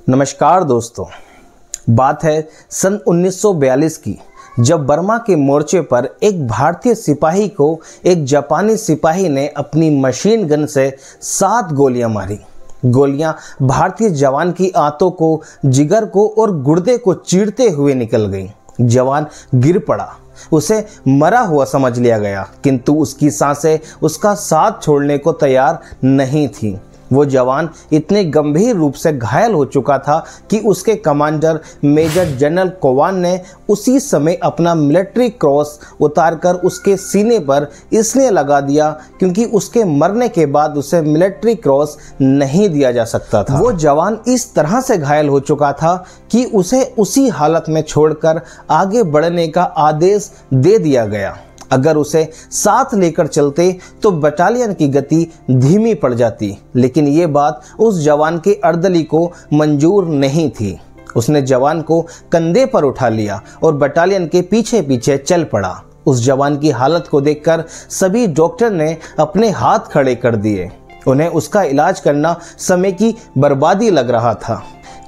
नमस्कार दोस्तों, बात है सन 1942 की, जब बर्मा के मोर्चे पर एक भारतीय सिपाही को एक जापानी सिपाही ने अपनी मशीन गन से 7 गोलियां मारी। गोलियां भारतीय जवान की आंतों को, जिगर को और गुर्दे को चीरते हुए निकल गईं। जवान गिर पड़ा, उसे मरा हुआ समझ लिया गया, किंतु उसकी सांसें उसका साथ छोड़ने को तैयार नहीं थी। वो जवान इतने गंभीर रूप से घायल हो चुका था कि उसके कमांडर मेजर जनरल कोवान ने उसी समय अपना मिलिट्री क्रॉस उतारकर उसके सीने पर इसलिए लगा दिया क्योंकि उसके मरने के बाद उसे मिलिट्री क्रॉस नहीं दिया जा सकता था। वो जवान इस तरह से घायल हो चुका था कि उसे उसी हालत में छोड़कर आगे बढ़ने का आदेश दे दिया गया। अगर उसे साथ लेकर चलते तो बटालियन की गति धीमी पड़ जाती, लेकिन ये बात उस जवान के अर्दली को मंजूर नहीं थी। उसने जवान को कंधे पर उठा लिया और बटालियन के पीछे पीछे चल पड़ा। उस जवान की हालत को देखकर सभी डॉक्टर ने अपने हाथ खड़े कर दिए। उन्हें उसका इलाज करना समय की बर्बादी लग रहा था।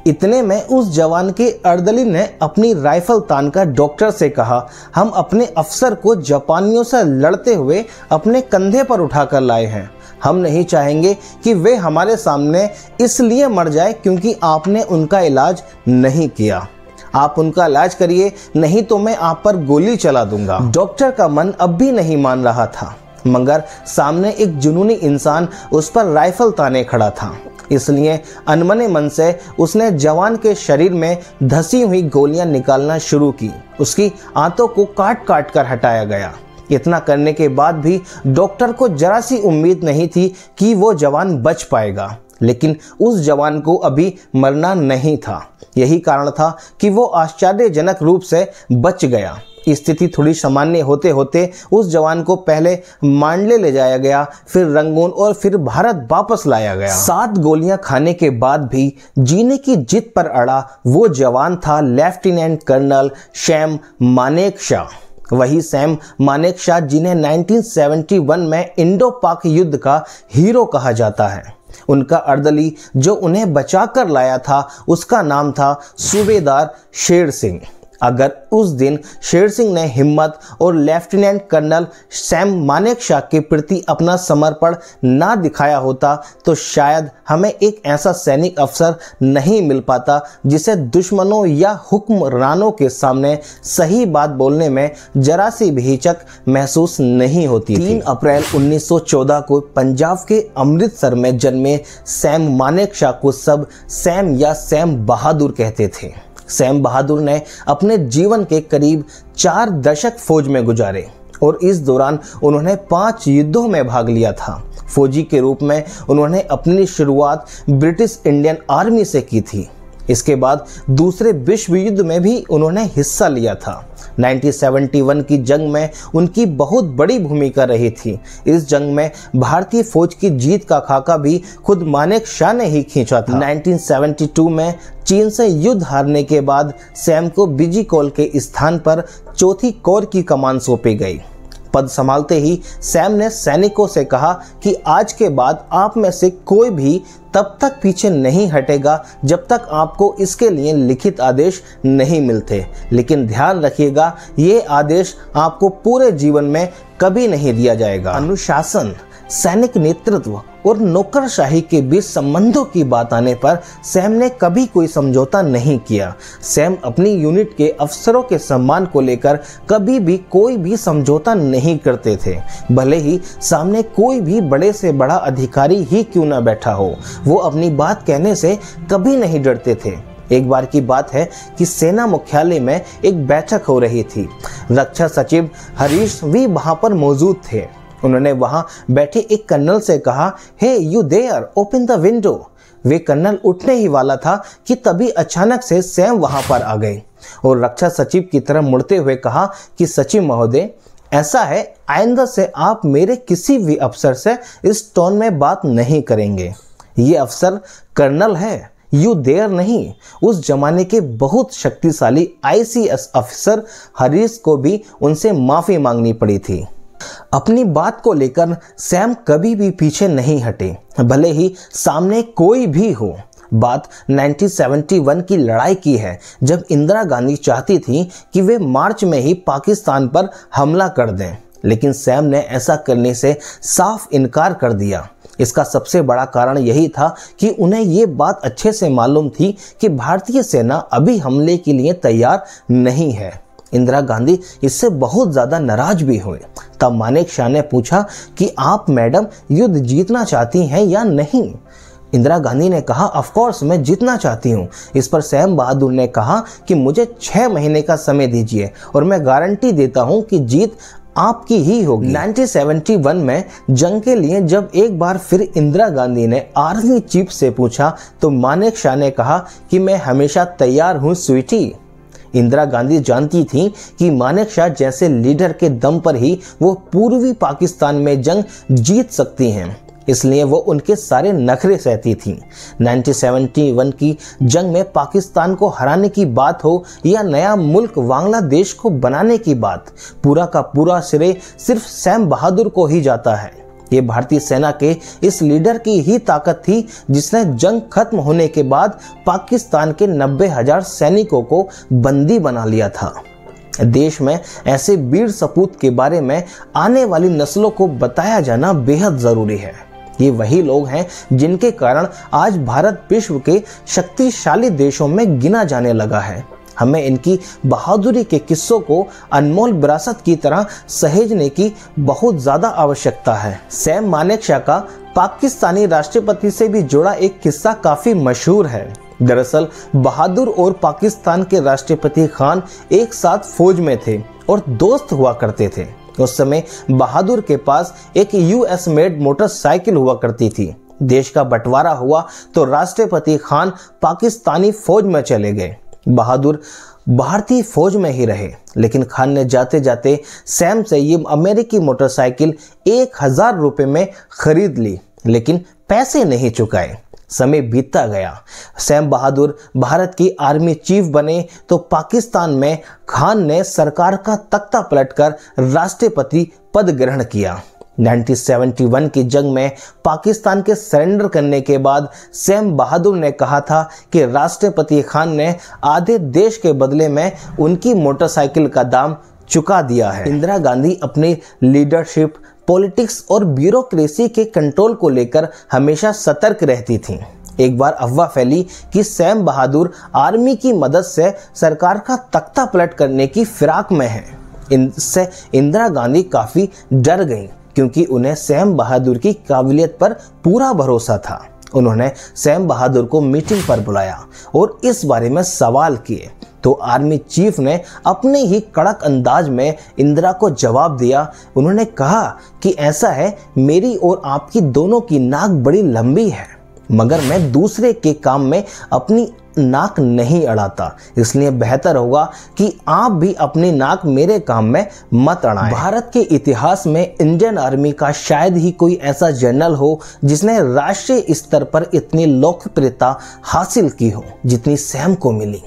इतने में उस जवान के अर्दली ने अपनी राइफल तानकर डॉक्टर से कहा, हम अपने अफसर को जापानियों से लड़ते हुए अपने कंधे पर उठाकर लाए हैं। हम नहीं चाहेंगे कि वे हमारे सामने इसलिए मर जाए क्योंकि आपने उनका इलाज नहीं किया। आप उनका इलाज करिए, नहीं तो मैं आप पर गोली चला दूंगा। डॉक्टर का मन अब भी नहीं मान रहा था, मगर सामने एक जुनूनी इंसान उस पर राइफल ताने खड़ा था। इसलिए अनमने मन से उसने जवान के शरीर में धसी हुई गोलियां निकालना शुरू की। उसकी आंतों को काट काट कर हटाया गया। इतना करने के बाद भी डॉक्टर को जरा सी उम्मीद नहीं थी कि वो जवान बच पाएगा, लेकिन उस जवान को अभी मरना नहीं था। यही कारण था कि वो आश्चर्यजनक रूप से बच गया। स्थिति थोड़ी सामान्य होते होते उस जवान को पहले मांडले ले जाया गया, फिर रंगून और फिर भारत वापस लाया गया। 7 गोलियां खाने के बाद भी जीने की जिद पर अड़ा वो जवान था लेफ्टिनेंट कर्नल सैम मानेकशॉ। वही सैम मानेकशॉ जिन्हें 1971 में इंडो पाक युद्ध का हीरो कहा जाता है। उनका अर्दली जो उन्हें बचाकर लाया था, उसका नाम था सूबेदार शेर सिंह। अगर उस दिन शेर सिंह ने हिम्मत और लेफ्टिनेंट कर्नल सैम मानेकशॉ के प्रति अपना समर्पण ना दिखाया होता तो शायद हमें एक ऐसा सैनिक अफसर नहीं मिल पाता जिसे दुश्मनों या हुक्मरानों के सामने सही बात बोलने में जरा सी भी हिचक महसूस नहीं होती थी। 3 अप्रैल 1914 को पंजाब के अमृतसर में जन्मे सैम मानेकशॉ को सब सैम या सैम बहादुर कहते थे। सैम बहादुर ने अपने जीवन के करीब 4 दशक फौज में गुजारे और इस दौरान उन्होंने 5 युद्धों में भाग लिया था। फौजी के रूप में उन्होंने अपनी शुरुआत ब्रिटिश इंडियन आर्मी से की थी। इसके बाद दूसरे विश्व युद्ध में भी उन्होंने हिस्सा लिया था। 1971 की जंग में उनकी बहुत बड़ी भूमिका रही थी। इस जंग में भारतीय फौज की जीत का खाका भी खुद मानेकशॉ ने ही खींचा था। 1972 में चीन से युद्ध हारने के बाद सैम को बिजीकौल के स्थान पर 4थी कोर की कमान सौंपी गई। पद संभालते ही सैम ने सैनिकों से कहा कि आज के बाद आप में से कोई भी तब तक पीछे नहीं हटेगा जब तक आपको इसके लिए लिखित आदेश नहीं मिलते, लेकिन ध्यान रखिएगा ये आदेश आपको पूरे जीवन में कभी नहीं दिया जाएगा। अनुशासन, सैनिक नेतृत्व और नौकरशाही के बीच संबंधों की बात आने पर सैम ने कभी कोई समझौता नहीं किया। सैम अपनी यूनिट के अफसरों के सम्मान को लेकर कभी भी कोई भी समझौता नहीं करते थे, भले ही सामने कोई भी बड़े से बड़ा अधिकारी ही क्यों ना बैठा हो। वो अपनी बात कहने से कभी नहीं डरते थे। एक बार की बात है कि सेना मुख्यालय में एक बैठक हो रही थी। रक्षा सचिव हरीश भी वहां पर मौजूद थे। उन्होंने वहां बैठे एक कर्नल से कहा, hey you there, open the window. वे कर्नल उठने ही वाला था कि तभी अचानक से सैम वहां पर आ गए और रक्षा सचिव की तरफ मुड़ते हुए कहा कि सचिव महोदय, ऐसा है, आइंदा से आप मेरे किसी भी अफसर से इस टोन में बात नहीं करेंगे। ये अफसर कर्नल है, यू देयर नहीं। उस जमाने के बहुत शक्तिशाली ICS अफसर हरीश को भी उनसे माफी मांगनी पड़ी थी। अपनी बात को लेकर सैम कभी भी पीछे नहीं हटे, भले ही सामने कोई भी हो। बात 1971 की लड़ाई की है, जब इंदिरा गांधी चाहती थी कि वे मार्च में ही पाकिस्तान पर हमला कर दें, लेकिन सैम ने ऐसा करने से साफ इनकार कर दिया। इसका सबसे बड़ा कारण यही था कि उन्हें ये बात अच्छे से मालूम थी कि भारतीय सेना अभी हमले के लिए तैयार नहीं है। इंदिरा गांधी इससे बहुत ज़्यादा नाराज भी हुए। तब मानेकशॉ ने पूछा कि आप मैडम युद्ध जीतना चाहती हैं या नहीं। इंदिरा गांधी ने कहा, ऑफ कोर्स मैं जीतना चाहती हूँ। इस पर सैम बहादुर ने कहा कि मुझे 6 महीने का समय दीजिए और मैं गारंटी देता हूँ कि जीत आपकी ही होगी। 1971 में जंग के लिए जब एक बार फिर इंदिरा गांधी ने आर्मी चीफ से पूछा तो मानेकशॉ ने कहा कि मैं हमेशा तैयार हूँ स्वीटी। इंदिरा गांधी जानती थी कि मानेकशॉ जैसे लीडर के दम पर ही वो पूर्वी पाकिस्तान में जंग जीत सकती हैं, इसलिए वो उनके सारे नखरे सहती थी। 1971 की जंग में पाकिस्तान को हराने की बात हो या नया मुल्क बांग्लादेश को बनाने की बात, पूरा का पूरा श्रेय सिर्फ सैम बहादुर को ही जाता है। ये भारतीय सेना के इस लीडर की ही ताकत थी जिसने जंग खत्म होने के बाद पाकिस्तान के 90,000 सैनिकों को बंदी बना लिया था। देश में ऐसे वीर सपूत के बारे में आने वाली नस्लों को बताया जाना बेहद जरूरी है। ये वही लोग हैं जिनके कारण आज भारत विश्व के शक्तिशाली देशों में गिना जाने लगा है। हमें इनकी बहादुरी के किस्सों को अनमोल विरासत की तरह सहेजने की बहुत ज़्यादा आवश्यकता है। सैम मानेकशॉ का पाकिस्तानी राष्ट्रपति से भी जुड़ा एक किस्सा काफ़ी मशहूर है। दरअसल बहादुर और पाकिस्तान के राष्ट्रपति खान एक साथ फौज में थे और दोस्त हुआ करते थे। उस समय बहादुर के पास एक यूएस मेड मोटरसाइकिल हुआ करती थी। देश का बंटवारा हुआ तो राष्ट्रपति खान पाकिस्तानी फौज में चले गए। बहादुर भारतीय फौज में ही रहे, लेकिन खान ने जाते जाते सैम से ये अमेरिकी मोटरसाइकिल 1000 रुपये में खरीद ली, लेकिन पैसे नहीं चुकाए। समय बीतता गया, सैम बहादुर भारत की आर्मी चीफ बने तो पाकिस्तान में खान ने सरकार का तख्ता पलटकर राष्ट्रपति पद ग्रहण किया। 1971 की जंग में पाकिस्तान के सरेंडर करने के बाद सैम बहादुर ने कहा था कि राष्ट्रपति खान ने आधे देश के बदले में उनकी मोटरसाइकिल का दाम चुका दिया है। इंदिरा गांधी अपनी लीडरशिप, पॉलिटिक्स और ब्यूरोक्रेसी के कंट्रोल को लेकर हमेशा सतर्क रहती थीं। एक बार अफवाह फैली कि सैम बहादुर आर्मी की मदद से सरकार का तख्ता पलट करने की फिराक में है। इनसे इंदिरा गांधी काफ़ी डर गईं, क्योंकि उन्हें सैम बहादुर की काबिलियत पर पूरा भरोसा था। उन्होंने सैम बहादुर को मीटिंग पर बुलाया और इस बारे में सवाल किए, तो आर्मी चीफ ने अपने ही कड़क अंदाज में इंदिरा को जवाब दिया। उन्होंने कहा कि ऐसा है, मेरी और आपकी दोनों की नाक बड़ी लंबी है, मगर मैं दूसरे के काम में अपनी नाक नहीं अड़ाता, इसलिए बेहतर होगा कि आप भी अपनी नाक मेरे काम में मत अड़ाएं। भारत के इतिहास में इंडियन आर्मी का शायद ही कोई ऐसा जनरल हो जिसने राष्ट्रीय स्तर पर इतनी लोकप्रियता हासिल की हो जितनी सैम को मिली।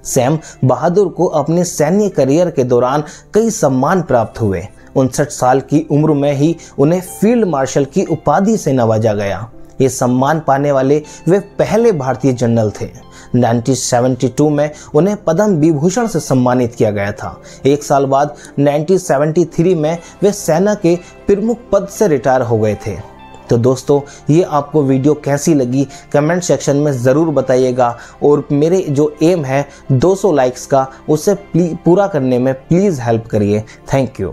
सैम बहादुर को अपने सैन्य करियर के दौरान कई सम्मान प्राप्त हुए। 59 साल की उम्र में ही उन्हें फील्ड मार्शल की उपाधि से नवाजा गया। ये सम्मान पाने वाले वे पहले भारतीय जनरल थे। 1972 में उन्हें पद्म विभूषण से सम्मानित किया गया था। एक साल बाद 1973 में वे सेना के प्रमुख पद से रिटायर हो गए थे। तो दोस्तों, ये आपको वीडियो कैसी लगी कमेंट सेक्शन में ज़रूर बताइएगा, और मेरे जो एम है 200 लाइक्स का, उसे पूरा करने में प्लीज़ हेल्प करिए। Thank you.